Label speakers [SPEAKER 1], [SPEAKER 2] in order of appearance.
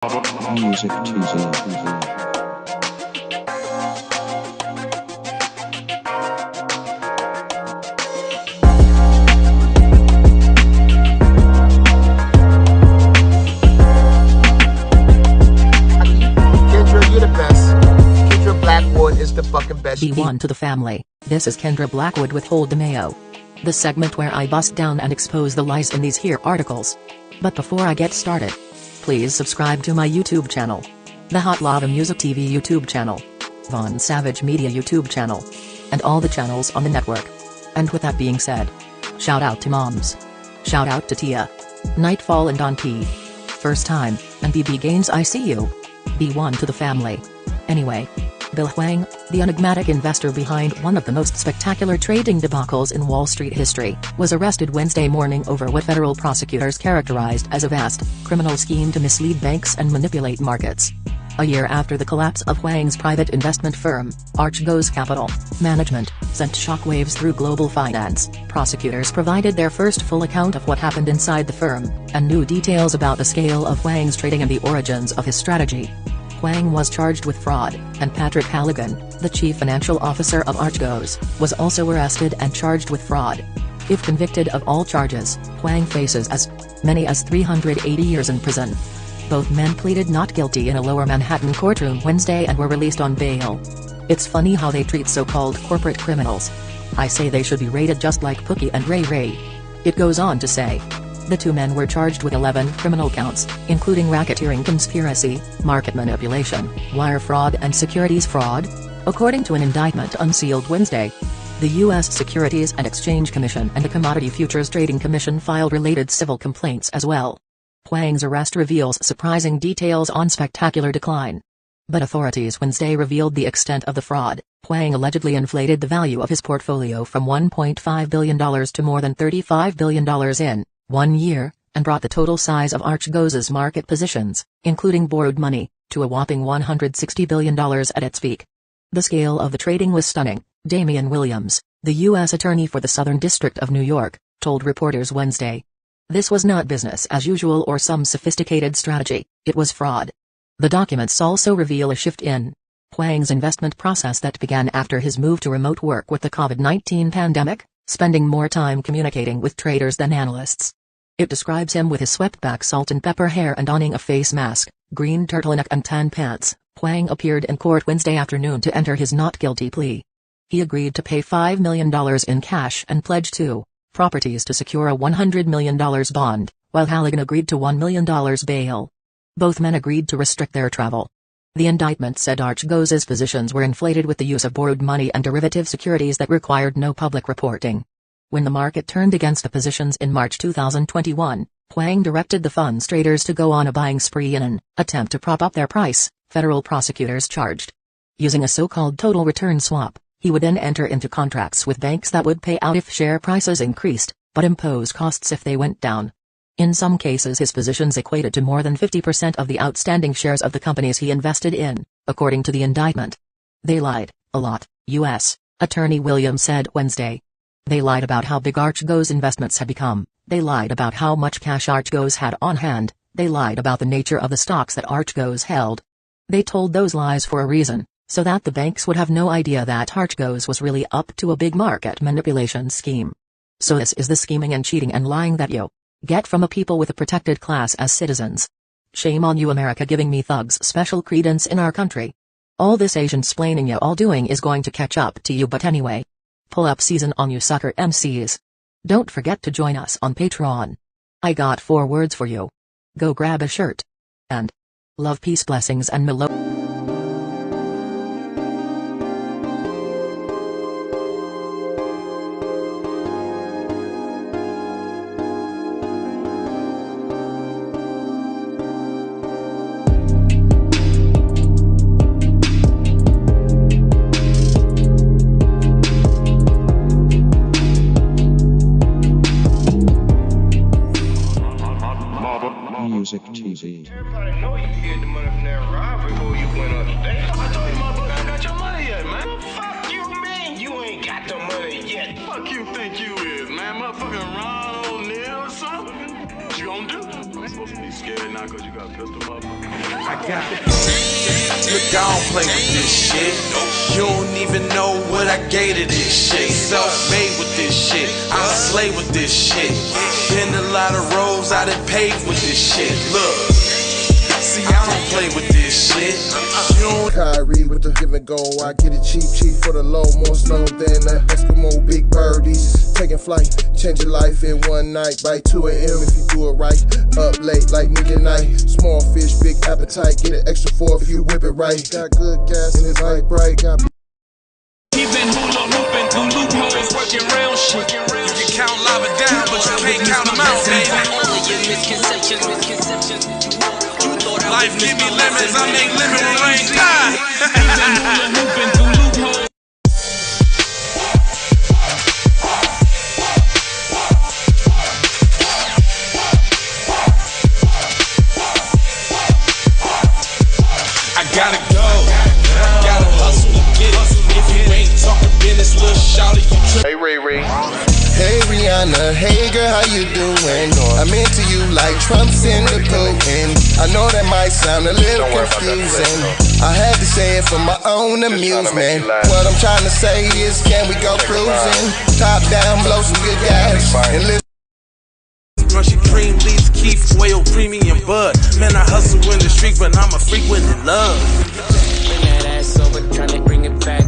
[SPEAKER 1] Music TV.
[SPEAKER 2] Is the fucking best.
[SPEAKER 3] B1 to the family. This is Kendra Blackwood with Hold the Mayo. The segment where I bust down and expose the lies in these here articles. But before I get started, please subscribe to my YouTube channel, the Hot Lava Music TV YouTube channel, Von Savage Media YouTube channel, and all the channels on the network. And with that being said, shout out to moms. Shout out to Tia, Nightfall and Don P. First time, and BB Gaines I see you. B1 to the family. Anyway. Bill Hwang, the enigmatic investor behind one of the most spectacular trading debacles in Wall Street history, was arrested Wednesday morning over what federal prosecutors characterized as a vast, criminal scheme to mislead banks and manipulate markets. A year after the collapse of Hwang's private investment firm, Archegos Capital Management, sent shockwaves through global finance, prosecutors provided their first full account of what happened inside the firm, and new details about the scale of Hwang's trading and the origins of his strategy. Hwang was charged with fraud, and Patrick Halligan, the chief financial officer of Archegos, was also arrested and charged with fraud. If convicted of all charges, Hwang faces as many as 380 years in prison. Both men pleaded not guilty in a lower Manhattan courtroom Wednesday and were released on bail. It's funny how they treat so-called corporate criminals. I say they should be rated just like Pookie and Ray Ray. It goes on to say. The two men were charged with 11 criminal counts, including racketeering, conspiracy, market manipulation, wire fraud and securities fraud, according to an indictment unsealed Wednesday. The U.S. Securities and Exchange Commission and the Commodity Futures Trading Commission filed related civil complaints as well. Hwang's arrest reveals surprising details on spectacular decline. But authorities Wednesday revealed the extent of the fraud. Hwang allegedly inflated the value of his portfolio from $1.5 billion to more than $35 billion in 1 year, and brought the total size of Archegos' market positions, including borrowed money, to a whopping $160 billion at its peak. The scale of the trading was stunning, Damian Williams, the U.S. Attorney for the Southern District of New York, told reporters Wednesday. This was not business as usual or some sophisticated strategy, it was fraud. The documents also reveal a shift in Hwang's investment process that began after his move to remote work with the COVID-19 pandemic, spending more time communicating with traders than analysts. It describes him with his swept-back salt and pepper hair and donning a face mask, green turtleneck and tan pants. Hwang appeared in court Wednesday afternoon to enter his not guilty plea. He agreed to pay $5 million in cash and pledge 2 properties to secure a $100 million bond, while Halligan agreed to $1 million bail. Both men agreed to restrict their travel. The indictment said Archegos' positions were inflated with the use of borrowed money and derivative securities that required no public reporting. When the market turned against the positions in March 2021, Hwang directed the fund's traders to go on a buying spree in an attempt to prop up their price, federal prosecutors charged. Using a so-called total return swap, he would then enter into contracts with banks that would pay out if share prices increased, but impose costs if they went down. In some cases his positions equated to more than 50% of the outstanding shares of the companies he invested in, according to the indictment. They lied, a lot, U.S. Attorney Williams said Wednesday. They lied about how big Archegos investments had become, they lied about how much cash Archegos had on hand, they lied about the nature of the stocks that Archegos held. They told those lies for a reason, so that the banks would have no idea that Archegos was really up to a big market manipulation scheme. So this is the scheming and cheating and lying that you get from a people with a protected class as citizens. Shame on you, America, giving me thugs special credence in our country. All this Asian splaining you all doing is going to catch up to you, but anyway. Pull up season on you sucker MCs. Don't forget to join us on Patreon. I got 4 words for you. Go grab a shirt. And love, peace, blessings and Milo.
[SPEAKER 1] Music TV.
[SPEAKER 4] Everybody know you hid the money from that robbery before you went up today. I told you motherfucker ain't got your money yet, man. Fuck you, man. You ain't got the money yet. Fuck you think you is, man. Motherfucking Ron O'Neal or something. What you gonna do? supposed to be scared now because you got a pistol, motherfucker.
[SPEAKER 5] I got it. Look, I don't play with this shit. You don't even know what I gave to this shit. Self-made with this shit. I slay with this shit. Been a lot of roads I done paved with this shit. Look. See, I don't play with this shit.
[SPEAKER 6] Kyrie with the give and go. I get it cheap for the low. More snow than the Eskimo big birdies. Taking flight, change your life in one night. By 2 a.m. if you do it right. Up late like midnight. Small fish, big appetite. Get it extra for if you whip it right. Got good gas and it's light bright. Got
[SPEAKER 5] He been hula hooping through loopholes, working round shit. You can count lava down, but you can't count them out, baby. Life give me lemons, I make lemon rain die. I gotta go, gotta hustle to get it. If you ain't talking business, little shawty, you trip.
[SPEAKER 6] Hey Ray Ray. Hey Rihanna, hey girl, how you doing? I'm into you like Trump's in the Putin. I know that might sound a little confusing. I had to say it for my own amusement. What I'm trying to say is, can we go cruising? Top down, blow some good gas, and listen.
[SPEAKER 5] Crunchy cream, leaves, Keith, whale, premium bud. Man, I hustle in the street, but I'm a freak with the love.
[SPEAKER 7] Bring that ass over, tryna bring it back.